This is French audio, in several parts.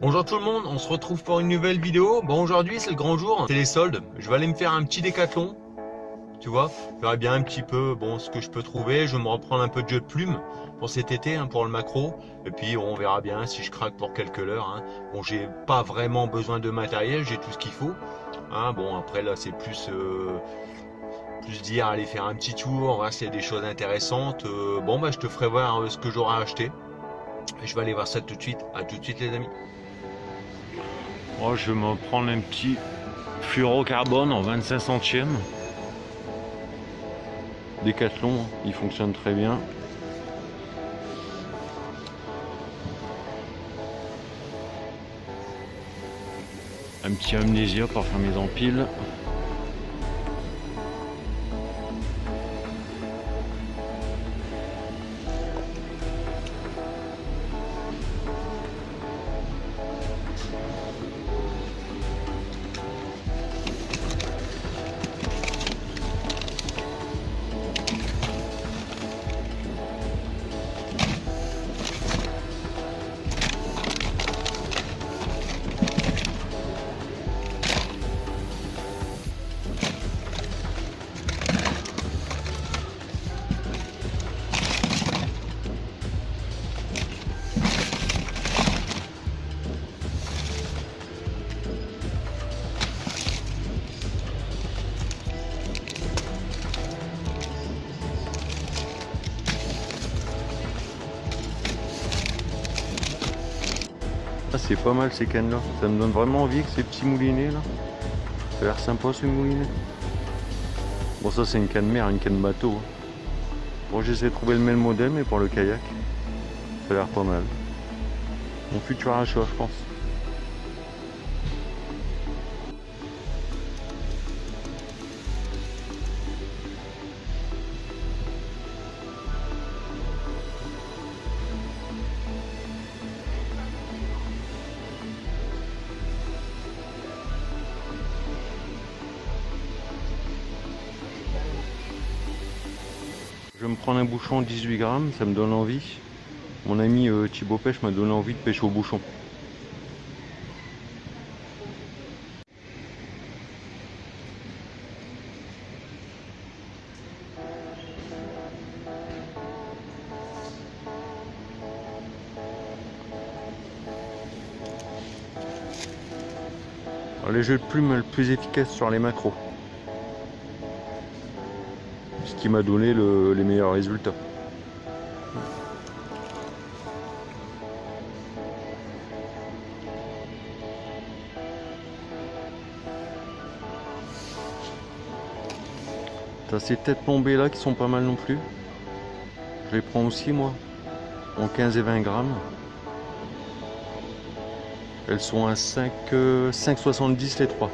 Bonjour tout le monde, on se retrouve pour une nouvelle vidéo. Bon, aujourd'hui c'est le grand jour, c'est les soldes. Je vais aller me faire un petit décathlon, tu vois. Je verrai bien un petit peu ce que je peux trouver. Je vais me reprendre un peu de jeu de plumes pour cet été, pour le macro. Et puis on verra bien si je craque pour quelques heures. Bon, j'ai pas vraiment besoin de matériel, j'ai tout ce qu'il faut. Bon, après là c'est plus dire aller faire un petit tour, voir s'il y a des choses intéressantes. Je te ferai voir ce que j'aurai acheté. Et je vais aller voir ça tout de suite. À tout de suite les amis. Oh, je vais me prendre un petit fluorocarbone en 25 centièmes. Décathlon, il fonctionne très bien. Un petit amnésia pour faire mes empiles. Ah, c'est pas mal ces cannes là, ça me donne vraiment envie que ces petits moulinets là. Ça a l'air sympa ce moulinet. Bon, ça c'est une canne mer, une canne bateau. Bon, j'essaie de trouver le même modèle mais pour le kayak. Ça a l'air pas mal. Mon futur achat je pense. Je vais me prendre un bouchon 18 grammes, ça me donne envie. Mon ami Thibaut Pêche m'a donné envie de pêcher au bouchon. Alors, les jeux de plumes le plus efficace sur les macros. Ce qui m'a donné les meilleurs résultats. T'as ces têtes plombées là qui sont pas mal non plus. Je les prends aussi moi, en 15 et 20 grammes. Elles sont à 5,70 les 3.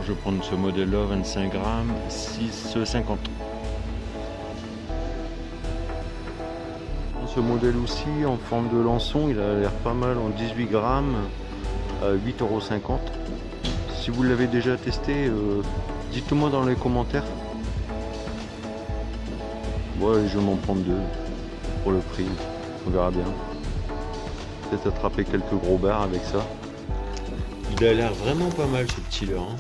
Je vais prendre ce modèle là, 25 grammes, 6,50. Ce modèle aussi en forme de lançon, il a l'air pas mal en 18 grammes à 8,50 €. Si vous l'avez déjà testé, dites-moi dans les commentaires. Ouais, je vais m'en prendre deux pour le prix, on verra bien. Peut-être attraper quelques gros bars avec ça. Il a l'air vraiment pas mal ce petit leurre.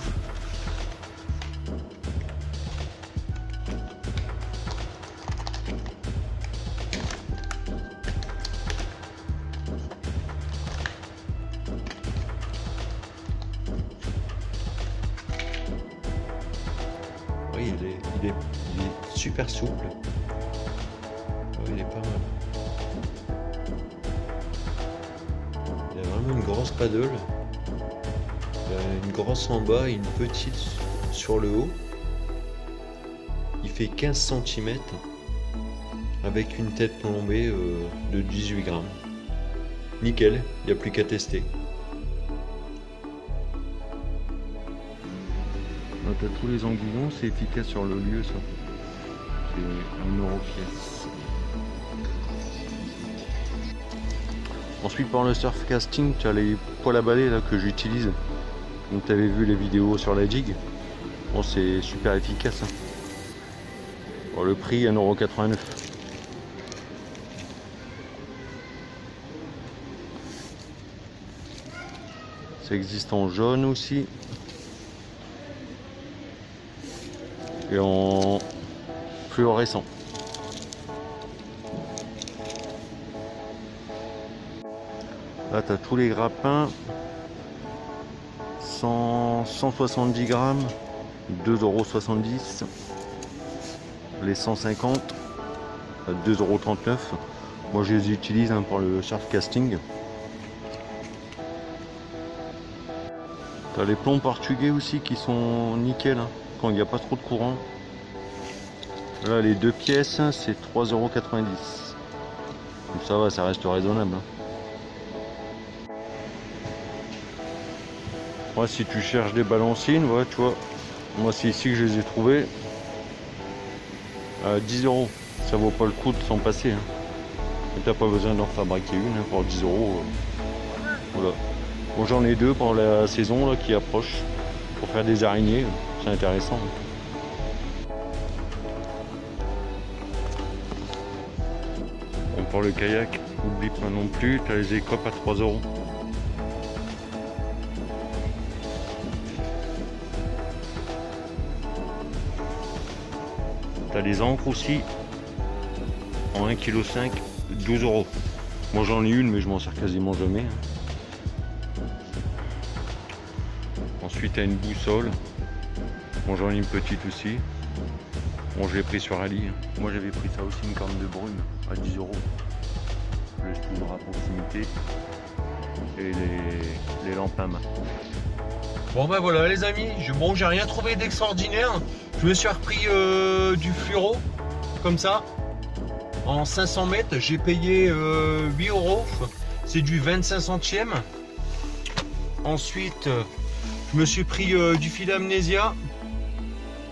Oui, il est super souple. Oui, il est pas mal. Il a vraiment une grosse paddle. Il a une grosse en bas et une petite sur le haut. Il fait 15 cm avec une tête plombée de 18 grammes. Nickel, il n'y a plus qu'à tester. T'as tous les anguillons, c'est efficace sur le lieu ça. C'est 1 € pièce. Ensuite pour le surf casting, tu as les poils à balai là que j'utilise. Donc tu avais vu les vidéos sur la jig. Bon, c'est super efficace. Hein. Bon, le prix 1,89 €. Ça existe en jaune aussi. Et en fluorescent. Là, tu as tous les grappins. 170 grammes, 2,70 €. Les 150, à 2,39 €. Moi, je les utilise hein, pour le surf casting. Tu as les plombs portugais aussi qui sont nickel hein, quand il n'y a pas trop de courant. Là, les 2 pièces, c'est 3,90 €. Donc ça va, ça reste raisonnable. Hein. Moi, si tu cherches des balancines, ouais, tu vois, moi c'est ici que je les ai trouvés à 10 €. Ça vaut pas le coup de s'en passer. Hein. Et t'as pas besoin d'en fabriquer une hein, pour 10 €. Voilà. Bon, j'en ai 2 pour la saison là, qui approche pour faire des araignées. C'est intéressant. Bon, pour le kayak, n'oublie pas non plus, tu as les écopes à 3 €. T'as les encres aussi en 1,5 kg, 12 €. Moi j'en ai une mais je m'en sers quasiment jamais. Hein. Ensuite t'as une boussole. Bon j'en ai une petite aussi. Bon je l'ai pris sur Ali. Hein. Moi j'avais pris ça aussi, une corne de brume à 10 €. Le spoulard à proximité et les lampes à main. Bon bah voilà les amis, bon j'ai rien trouvé d'extraordinaire. Je me suis repris du fluoro, comme ça, en 500 mètres, j'ai payé 8 €, c'est du 25 centièmes. Ensuite, je me suis pris du fil amnésia,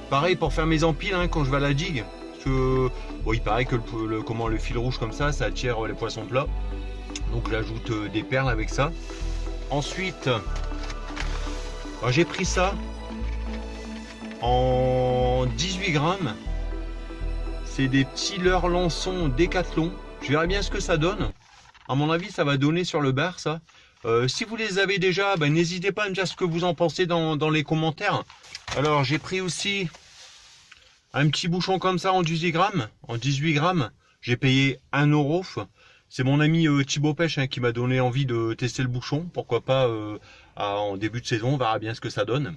pareil pour faire mes empiles hein, quand je vais à la digue. Parce que, bon, il paraît que le fil rouge comme ça attire les poissons plats. Donc j'ajoute des perles avec ça. Ensuite, j'ai pris ça en 18 grammes. C'est des petits leurres lançons Décathlon. Je verrai bien ce que ça donne. À mon avis, ça va donner sur le bar, ça. Si vous les avez déjà, n'hésitez pas à me dire ce que vous en pensez dans les commentaires. Alors, j'ai pris aussi un petit bouchon comme ça en 18 grammes. En 18 grammes, j'ai payé 1 €. C'est mon ami Thibaut Pêche hein, qui m'a donné envie de tester le bouchon. Pourquoi pas en début de saison, on verra bien ce que ça donne.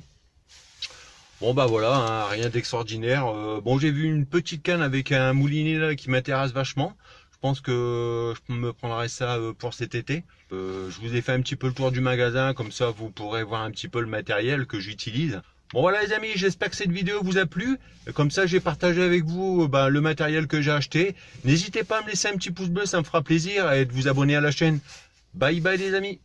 Bon bah voilà, hein, rien d'extraordinaire. Bon j'ai vu une petite canne avec un moulinet là qui m'intéresse vachement. Je pense que je me prendrai ça pour cet été. Je vous ai fait un petit peu le tour du magasin, comme ça vous pourrez voir un petit peu le matériel que j'utilise. Bon voilà les amis, j'espère que cette vidéo vous a plu. Comme ça j'ai partagé avec vous le matériel que j'ai acheté. N'hésitez pas à me laisser un petit pouce bleu, ça me fera plaisir, et de vous abonner à la chaîne. Bye bye les amis.